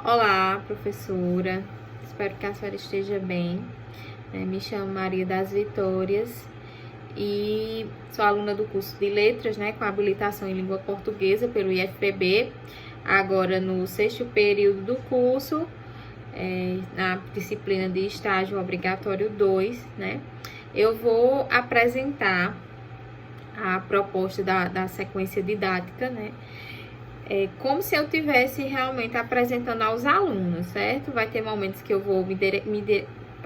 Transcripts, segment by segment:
Olá, professora. Espero que a senhora esteja bem. Me chamo Maria das Vitórias e sou aluna do curso de Letras, com habilitação em Língua Portuguesa pelo IFPB. Agora no 6º período do curso, na disciplina de estágio obrigatório 2, eu vou apresentar a proposta da sequência didática, como se eu estivesse realmente apresentando aos alunos, certo? Vai ter momentos que eu vou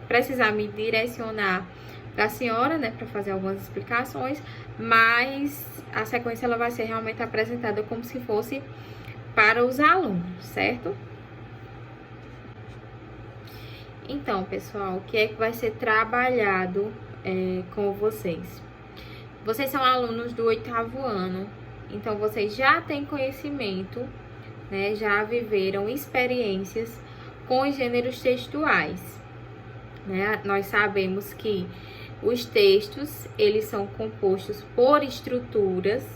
precisar me direcionar para a senhora, para fazer algumas explicações, mas a sequência ela vai ser realmente apresentada como se fosse para os alunos, certo? Então, pessoal, o que é que vai ser trabalhado com vocês? Vocês são alunos do 8º ano, então vocês já têm conhecimento, já viveram experiências com os gêneros textuais, Nós sabemos que os textos, eles são compostos por estruturas,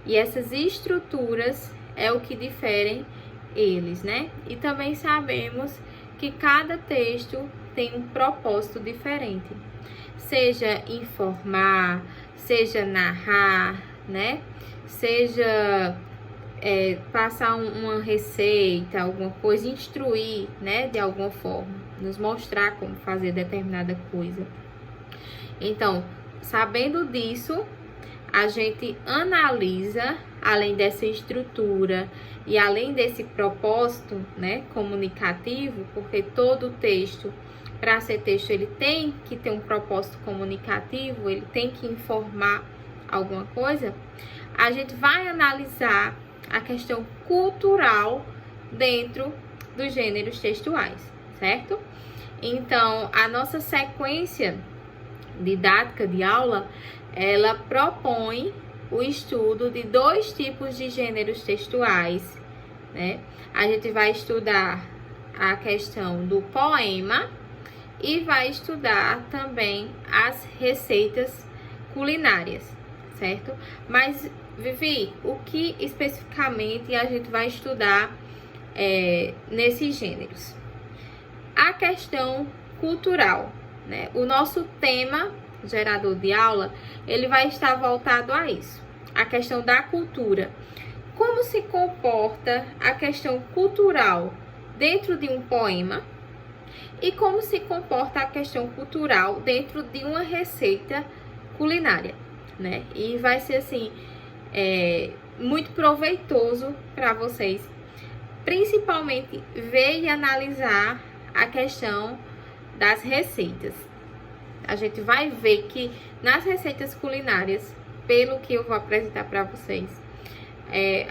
e essas estruturas é o que diferem eles, E também sabemos que cada texto tem um propósito diferente, seja informar, seja narrar, seja passar uma receita, alguma coisa, instruir, de alguma forma, nos mostrar como fazer determinada coisa. Então, sabendo disso, a gente analisa, além dessa estrutura e além desse propósito, comunicativo, porque todo texto, para ser texto, ele tem que ter um propósito comunicativo, ele tem que informar alguma coisa. A gente vai analisar a questão cultural dentro dos gêneros textuais, certo? Então, a nossa sequência didática de aula, ela propõe o estudo de 2 tipos de gêneros textuais, A gente vai estudar a questão do poema e vai estudar também as receitas culinárias, certo? Mas, Vivi, o que especificamente a gente vai estudar nesses gêneros? A questão cultural, O nosso tema gerador de aula, ele vai estar voltado a isso, a questão da cultura. Como se comporta a questão cultural dentro de um poema e como se comporta a questão cultural dentro de uma receita culinária, E vai ser, assim, muito proveitoso para vocês, principalmente ver e analisar a questão das receitas. A gente vai ver que nas receitas culinárias, pelo que eu vou apresentar para vocês,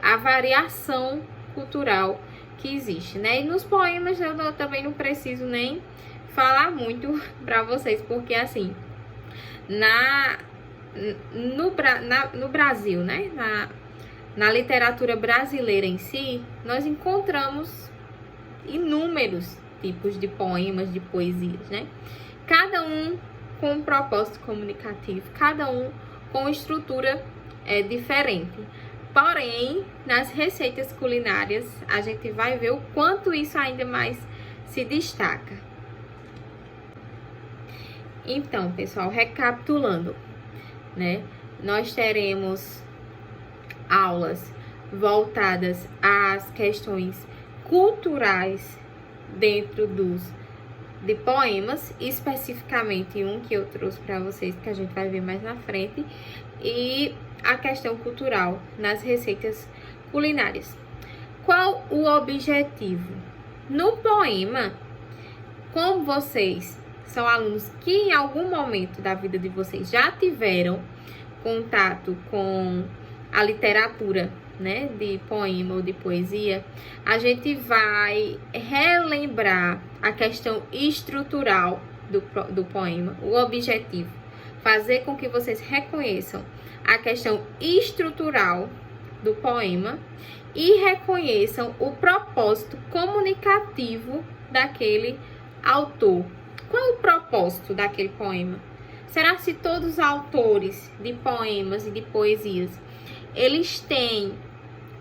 a variação cultural que existe, E nos poemas eu também não preciso nem falar muito para vocês, porque assim, no Brasil, na literatura brasileira em si, nós encontramos inúmeros tipos de poemas, de poesias, Cada um com um propósito comunicativo, cada um com estrutura diferente. Porém, nas receitas culinárias, a gente vai ver o quanto isso ainda mais se destaca. Então, pessoal, recapitulando, nós teremos aulas voltadas às questões culturais dentro de poemas, especificamente um que eu trouxe para vocês, que a gente vai ver mais na frente, e a questão cultural nas receitas culinárias. Qual o objetivo? No poema, como vocês são alunos que em algum momento da vida de vocês já tiveram contato com a literatura, de poema ou de poesia, a gente vai relembrar a questão estrutural do poema, o objetivo, fazer com que vocês reconheçam a questão estrutural do poema e reconheçam o propósito comunicativo daquele autor. Qual é o propósito daquele poema? Será que todos os autores de poemas e de poesias, eles têm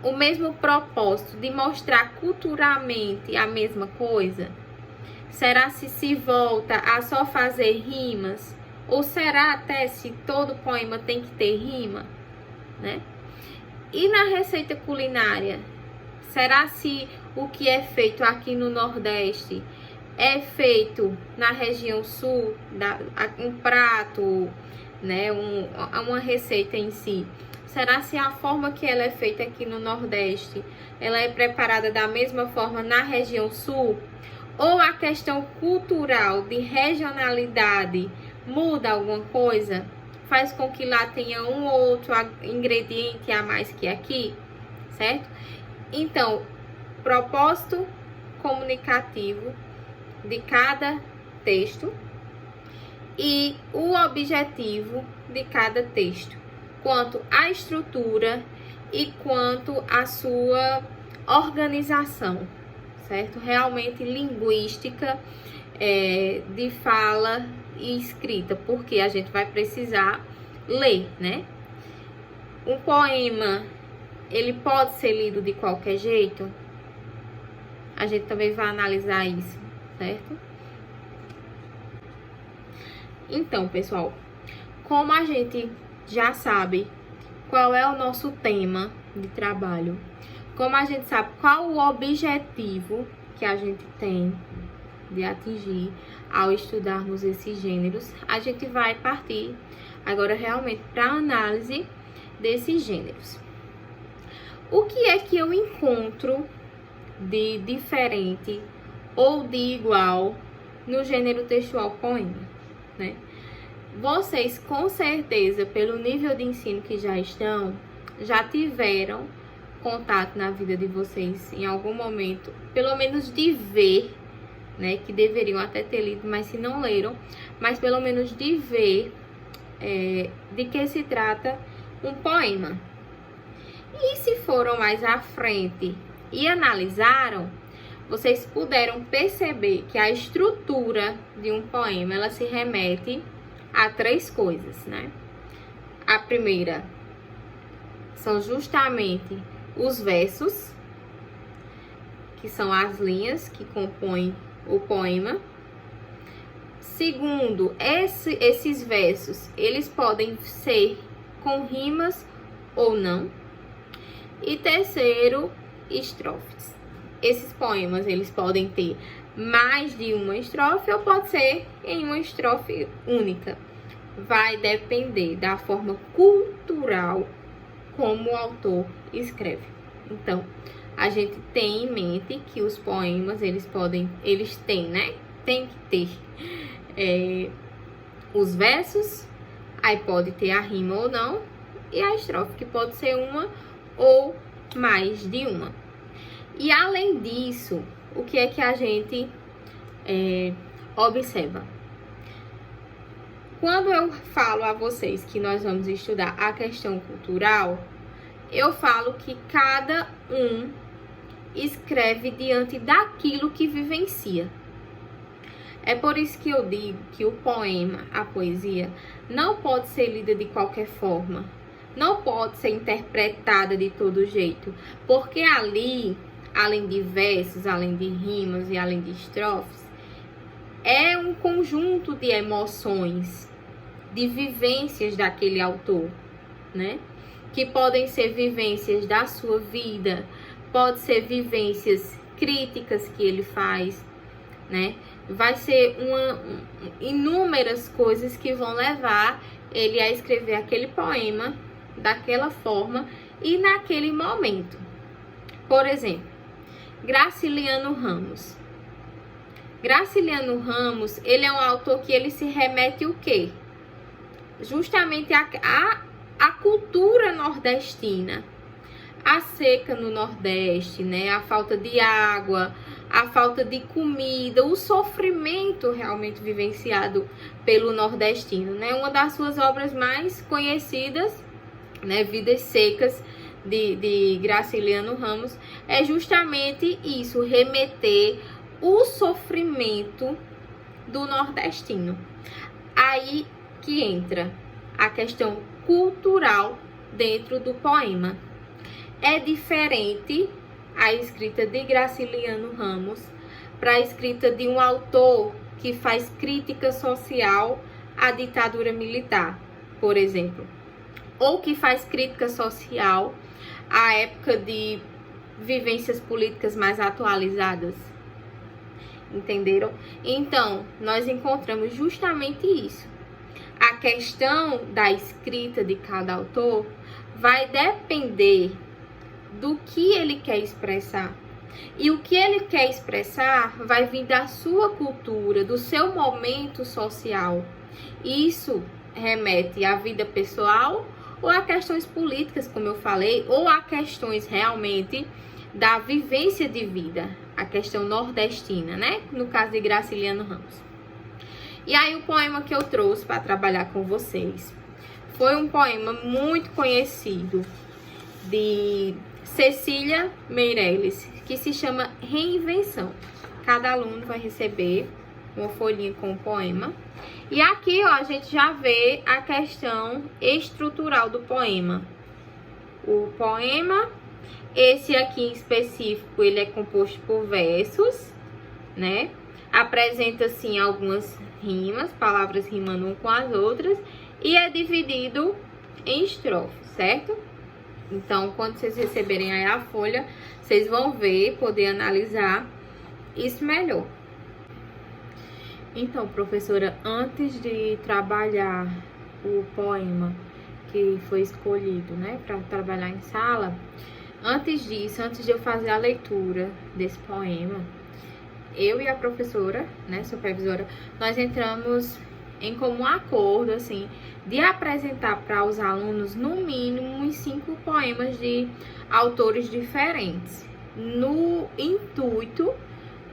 o mesmo propósito de mostrar culturalmente a mesma coisa? Será se volta a só fazer rimas? Ou será até se todo poema tem que ter rima, né? E na receita culinária, será se o que é feito aqui no Nordeste é feito na região sul, um prato, né, uma receita em si? Será se a forma que ela é feita aqui no Nordeste, ela é preparada da mesma forma na região sul? Ou a questão cultural de regionalidade muda alguma coisa? Faz com que lá tenha um ou outro ingrediente a mais que aqui, certo? Então, propósito comunicativo de cada texto e o objetivo de cada texto, quanto à estrutura e quanto à sua organização, certo? Realmente linguística, de fala e escrita, porque a gente vai precisar ler, né? Um poema, ele pode ser lido de qualquer jeito? A gente também vai analisar isso, certo? Então, pessoal, como a gente já sabe qual é o nosso tema de trabalho, como a gente sabe qual o objetivo que a gente tem de atingir ao estudarmos esses gêneros, a gente vai partir agora realmente para a análise desses gêneros. O que é que eu encontro de diferente ou de igual no gênero textual poema, né? Vocês, com certeza, pelo nível de ensino que já estão, já tiveram contato na vida de vocês em algum momento, pelo menos de ver, né, que deveriam até ter lido, mas se não leram, mas pelo menos de ver de que se trata um poema. E se foram mais à frente e analisaram, vocês puderam perceber que a estrutura de um poema, ela se remete a 3 coisas, né? A primeira são justamente os versos, que são as linhas que compõem o poema. Segundo, esses versos, eles podem ser com rimas ou não. E terceiro, estrofes. Esses poemas, eles podem ter mais de uma estrofe ou pode ser em uma estrofe única. Vai depender da forma cultural como o autor escreve. Então, a gente tem em mente que os poemas, eles têm, né? Tem que ter os versos, aí pode ter a rima ou não, e a estrofe, que pode ser uma ou mais de uma. E além disso, o que é que a gente observa? Quando eu falo a vocês que nós vamos estudar a questão cultural, eu falo que cada um escreve diante daquilo que vivencia. É por isso que eu digo que o poema, a poesia, não pode ser lida de qualquer forma. Não pode ser interpretada de todo jeito. Porque ali, além de versos, além de rimas e além de estrofes, é um conjunto de emoções, de vivências daquele autor, né? Que podem ser vivências da sua vida, pode ser vivências críticas que ele faz, né? Vai ser inúmeras coisas que vão levar ele a escrever aquele poema daquela forma e naquele momento. Por exemplo, Graciliano Ramos. Graciliano Ramos, ele é um autor que ele se remete o quê? Justamente a cultura nordestina. A seca no Nordeste, né? A falta de água, a falta de comida, o sofrimento realmente vivenciado pelo nordestino, né? Uma das suas obras mais conhecidas, né? Vidas Secas, de Graciliano Ramos, é justamente isso, remeter o sofrimento do nordestino. Aí que entra a questão cultural dentro do poema. É diferente a escrita de Graciliano Ramos para a escrita de um autor que faz crítica social à ditadura militar, por exemplo, ou que faz crítica social à época de vivências políticas mais atualizadas. Entenderam? Então, nós encontramos justamente isso. A questão da escrita de cada autor vai depender do que ele quer expressar. E o que ele quer expressar vai vir da sua cultura, do seu momento social. Isso remete à vida pessoal ou a questões políticas, como eu falei, ou a questões realmente da vivência de vida, a questão nordestina, né? No caso de Graciliano Ramos. E aí o poema que eu trouxe para trabalhar com vocês foi um poema muito conhecido de Cecília Meirelles, que se chama Reinvenção. Cada aluno vai receber uma folhinha com o poema. E aqui, ó, a gente já vê a questão estrutural do poema. O poema, esse aqui em específico, ele é composto por versos, né? Apresenta, assim, algumas rimas, palavras rimando uma com as outras, e é dividido em estrofes, certo? Então, quando vocês receberem aí a folha, vocês vão ver, poder analisar isso melhor. Então, professora, antes de trabalhar o poema que foi escolhido, né, para trabalhar em sala, antes disso, antes de eu fazer a leitura desse poema, eu e a professora, né, supervisora, nós entramos em comum acordo, assim, de apresentar para os alunos, no mínimo, uns 5 poemas de autores diferentes, no intuito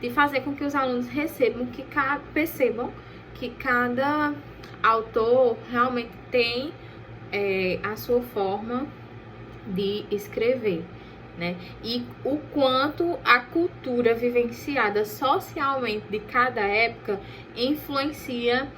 de fazer com que os alunos percebam que cada autor realmente tem a sua forma de escrever, né? E o quanto a cultura vivenciada socialmente de cada época influencia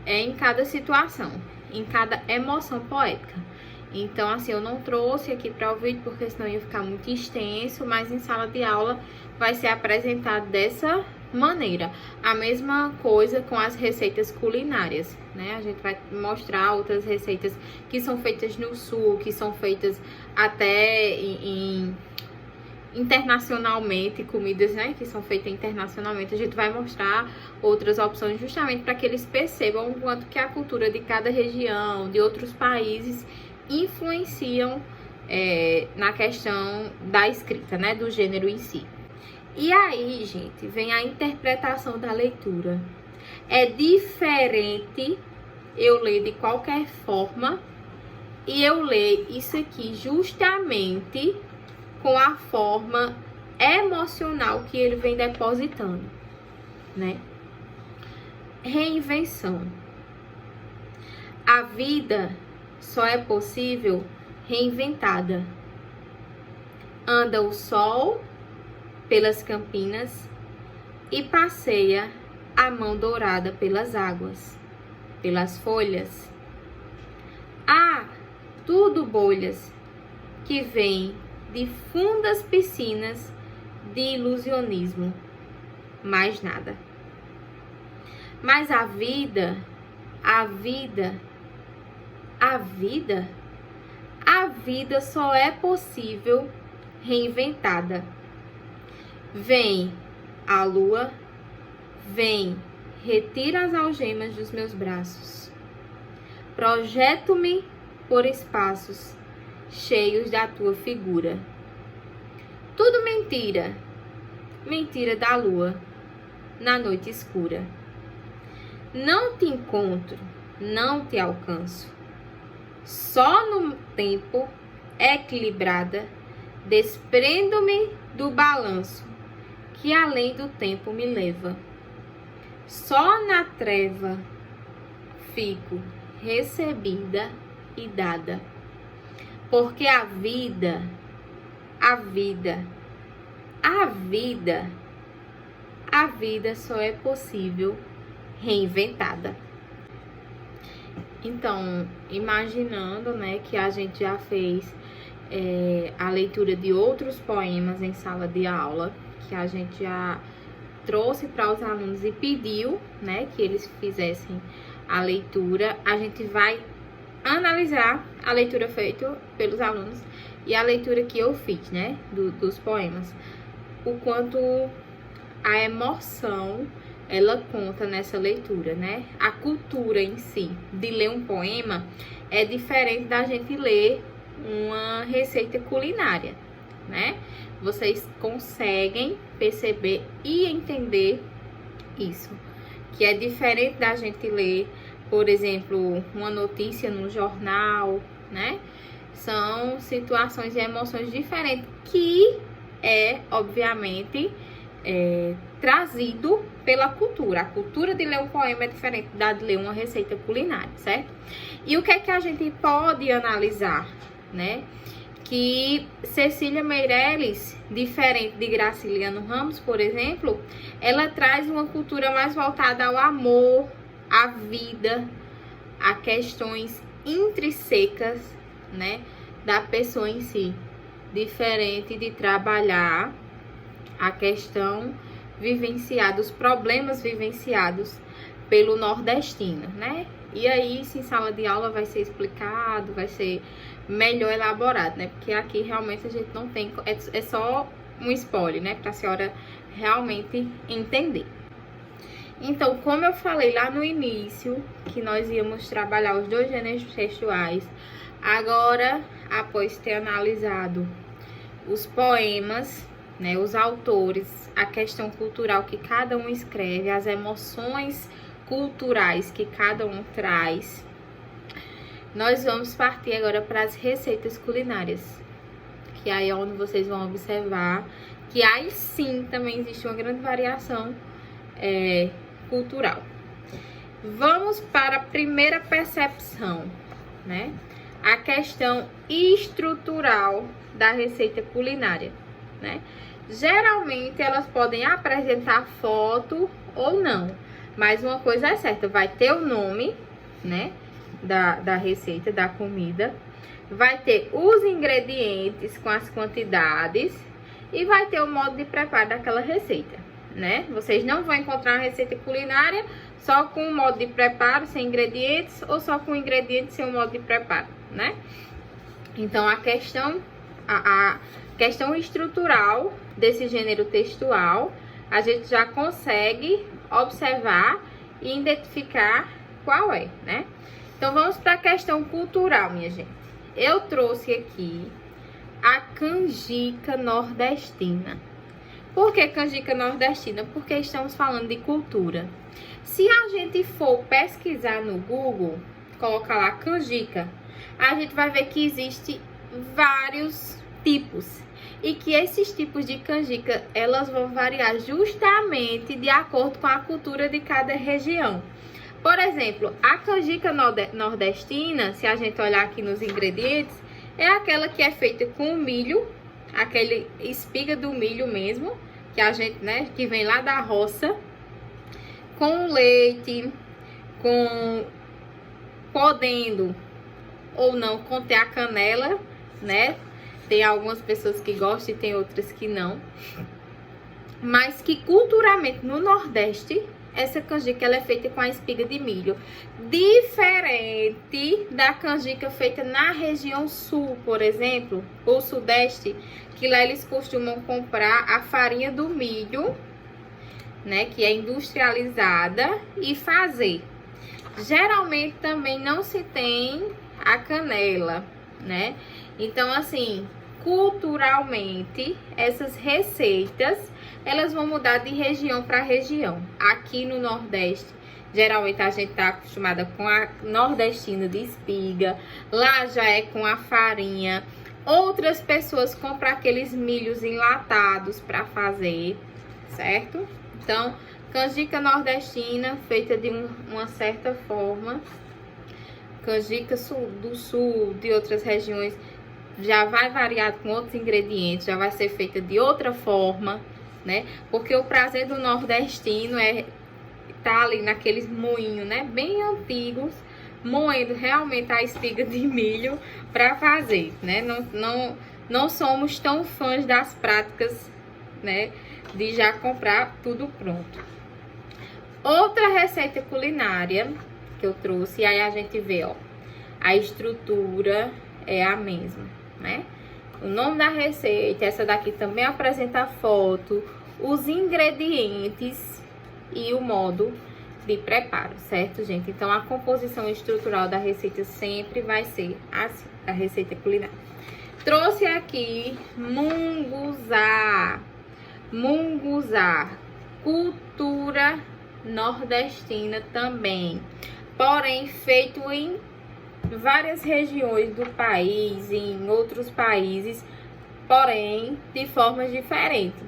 em cada situação, em cada emoção poética. Então, assim, eu não trouxe aqui para o vídeo porque senão ia ficar muito extenso, mas em sala de aula vai ser apresentado dessa maneira. A mesma coisa com as receitas culinárias, né? A gente vai mostrar outras receitas que são feitas no sul, que são feitas até internacionalmente, comidas, né, que são feitas internacionalmente. A gente vai mostrar outras opções justamente para que eles percebam o quanto que a cultura de cada região, de outros países, influenciam na questão da escrita, né, do gênero em si. E aí, gente, vem a interpretação da leitura. É diferente eu ler de qualquer forma e eu ler isso aqui justamente com a forma emocional que ele vem depositando, né? Reinvenção. A vida só é possível reinventada. Anda o sol pelas campinas e passeia a mão dourada pelas águas, pelas folhas. Há tudo bolhas que vêm de fundas piscinas de ilusionismo, mais nada. Mas a vida só é possível reinventada. Vem a lua, vem, retira as algemas dos meus braços. Projeto-me por espaços cheios da tua figura. Tudo mentira, mentira da lua, na noite escura. Não te encontro, não te alcanço. Só no tempo equilibrada, desprendo-me do balanço que além do tempo me leva. Só na treva fico recebida e dada. Porque a vida só é possível reinventada. Então, imaginando, né, que a gente já fez a leitura de outros poemas em sala de aula, que a gente já trouxe para os alunos e pediu, né, que eles fizessem a leitura. A gente vai analisar a leitura feita pelos alunos e a leitura que eu fiz, né, dos poemas. O quanto a emoção ela conta nessa leitura, né? A cultura em si de ler um poema é diferente da gente ler uma receita culinária, né? Vocês conseguem perceber e entender isso, que é diferente da gente ler, por exemplo, uma notícia no jornal, né? São situações e emoções diferentes que obviamente, trazido pela cultura. A cultura de ler um poema é diferente da de ler uma receita culinária, certo? E o que é que a gente pode analisar, né? Que Cecília Meirelles, diferente de Graciliano Ramos, por exemplo, ela traz uma cultura mais voltada ao amor, à vida, a questões intrínsecas, né, da pessoa em si, diferente de trabalhar a questão vivenciada, os problemas vivenciados pelo nordestino, né? E aí, se em sala de aula vai ser explicado, vai ser melhor elaborado, né? Porque aqui realmente a gente não tem, é só um spoiler, né? Para a senhora realmente entender. Então, como eu falei lá no início, que nós íamos trabalhar os dois gêneros textuais, agora, após ter analisado os poemas, né, os autores, a questão cultural que cada um escreve, as emoções culturais que cada um traz, nós vamos partir agora para as receitas culinárias, que aí é onde vocês vão observar que aí sim também existe uma grande variação cultural. Vamos para a primeira percepção, né? A questão estrutural da receita culinária, né? Geralmente elas podem apresentar foto ou não, mas uma coisa é certa, vai ter o nome, né, da receita, da comida, vai ter os ingredientes com as quantidades e vai ter o modo de preparo daquela receita, né? Vocês não vão encontrar uma receita culinária só com o modo de preparo, sem ingredientes, ou só com ingredientes sem o modo de preparo, né? Então, a questão estrutural desse gênero textual, a gente já consegue observar e identificar qual é, né? Então, vamos para a questão cultural, minha gente. Eu trouxe aqui a canjica nordestina. Por que canjica nordestina? Porque estamos falando de cultura. Se a gente for pesquisar no Google, colocar lá canjica, a gente vai ver que existe vários tipos e que esses tipos de canjica elas vão variar justamente de acordo com a cultura de cada região. Por exemplo, a canjica nordestina, se a gente olhar aqui nos ingredientes, é aquela que é feita com milho, aquele espiga do milho mesmo, que a gente, né, que vem lá da roça, com leite, podendo ou não conter a canela, né? Tem algumas pessoas que gostam e tem outras que não. Mas que culturalmente no Nordeste, essa canjica ela é feita com a espiga de milho. Diferente da canjica feita na região sul, por exemplo, ou sudeste, que lá eles costumam comprar a farinha do milho, né, que é industrializada, e fazer. Geralmente também não se tem a canela, né? Então, assim, culturalmente, essas receitas, elas vão mudar de região para região. Aqui no Nordeste, geralmente a gente tá acostumada com a nordestina de espiga, lá já é com a farinha. Outras pessoas compram aqueles milhos enlatados para fazer, certo? Então, canjica nordestina, feita de uma certa forma. Canjica do sul, de outras regiões, já vai variar com outros ingredientes, já vai ser feita de outra forma, né? Porque o prazer do nordestino é estar ali naqueles moinhos, né? Bem antigos, moendo realmente a espiga de milho para fazer, né? Não somos tão fãs das práticas, né, de já comprar tudo pronto. Outra receita culinária que eu trouxe, aí a gente vê, ó, a estrutura é a mesma, né? O nome da receita, essa daqui também apresenta a foto, os ingredientes e o modo de preparo, certo, gente? Então, a composição estrutural da receita sempre vai ser assim, a receita culinária. Trouxe aqui munguzá. Munguzá, cultura nordestina também, porém feito em várias regiões do país, em outros países, porém de formas diferentes.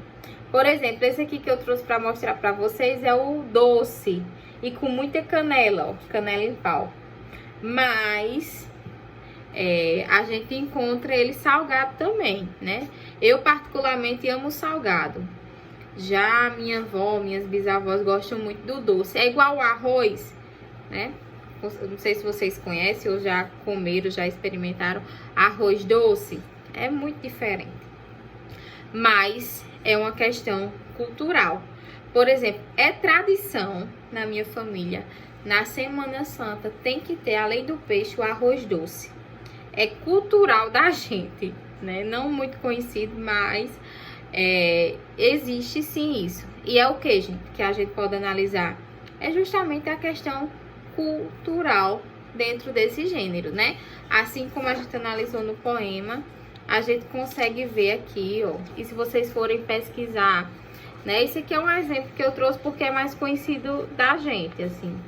Por exemplo, esse aqui que eu trouxe para mostrar para vocês é o doce e com muita canela, ó, canela em pau. Mas a gente encontra ele salgado também, né? Eu particularmente amo salgado. Já minha avó, minhas bisavós gostam muito do doce. É igual o arroz, né? Não sei se vocês conhecem ou já comeram, já experimentaram arroz doce. É muito diferente. Mas é uma questão cultural. Por exemplo, é tradição na minha família, na Semana Santa, tem que ter, além do peixe, o arroz doce. É cultural da gente, né? Não muito conhecido, mas existe sim isso. E é o que, gente, que a gente pode analisar? É justamente a questão cultural dentro desse gênero, né? Assim como a gente analisou no poema, a gente consegue ver aqui, ó. E se vocês forem pesquisar, né? Esse aqui é um exemplo que eu trouxe porque é mais conhecido da gente, assim.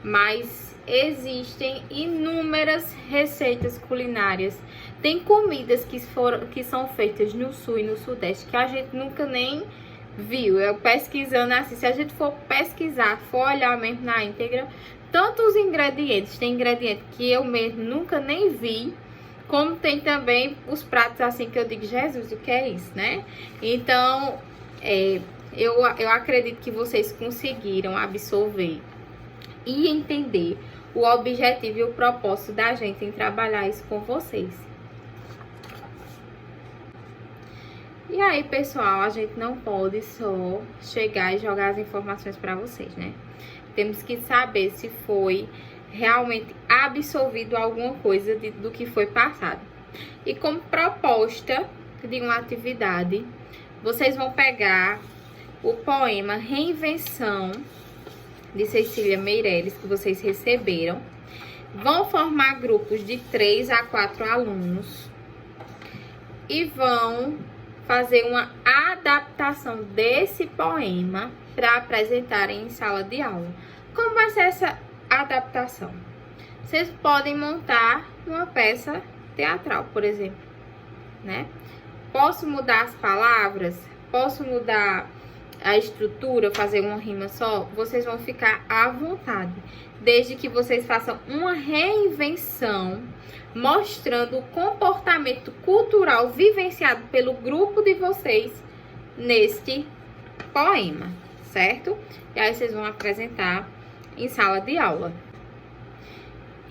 Mas existem inúmeras receitas culinárias. Tem comidas que são feitas no sul e no sudeste que a gente nunca nem viu. Eu pesquisando assim, se a gente for pesquisar, for olhar mesmo na íntegra, tanto os ingredientes, tem ingrediente que eu mesmo nunca nem vi, como tem também os pratos assim que eu digo, Jesus, o que é isso, né? Então, eu acredito que vocês conseguiram absorver e entender o objetivo e o propósito da gente em trabalhar isso com vocês. E aí, pessoal, a gente não pode só chegar e jogar as informações para vocês, né? Temos que saber se foi realmente absorvido alguma coisa do que foi passado. E como proposta de uma atividade, vocês vão pegar o poema Reinvenção, de Cecília Meirelles, que vocês receberam. Vão formar grupos de 3 a 4 alunos e vão fazer uma adaptação desse poema para apresentarem em sala de aula. Como vai ser essa adaptação? Vocês podem montar uma peça teatral, por exemplo, né? Posso mudar as palavras? Posso mudar a estrutura, fazer uma rima só? Vocês vão ficar à vontade, desde que vocês façam uma reinvenção, mostrando o comportamento cultural vivenciado pelo grupo de vocês neste poema, certo? E aí vocês vão apresentar em sala de aula.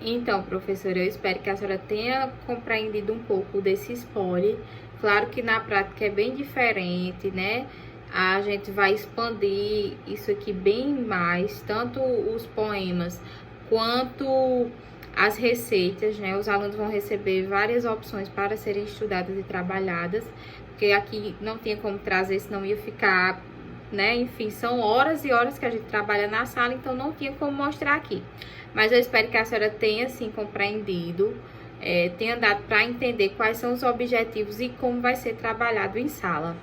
Então, professora, eu espero que a senhora tenha compreendido um pouco desse spoiler. Claro que na prática é bem diferente, né? A gente vai expandir isso aqui bem mais, tanto os poemas quanto as receitas, né? Os alunos vão receber várias opções para serem estudadas e trabalhadas, porque aqui não tinha como trazer, senão ia ficar, né? Enfim, são horas e horas que a gente trabalha na sala, então não tinha como mostrar aqui. Mas eu espero que a senhora tenha, sim, compreendido, tenha dado para entender quais são os objetivos e como vai ser trabalhado em sala.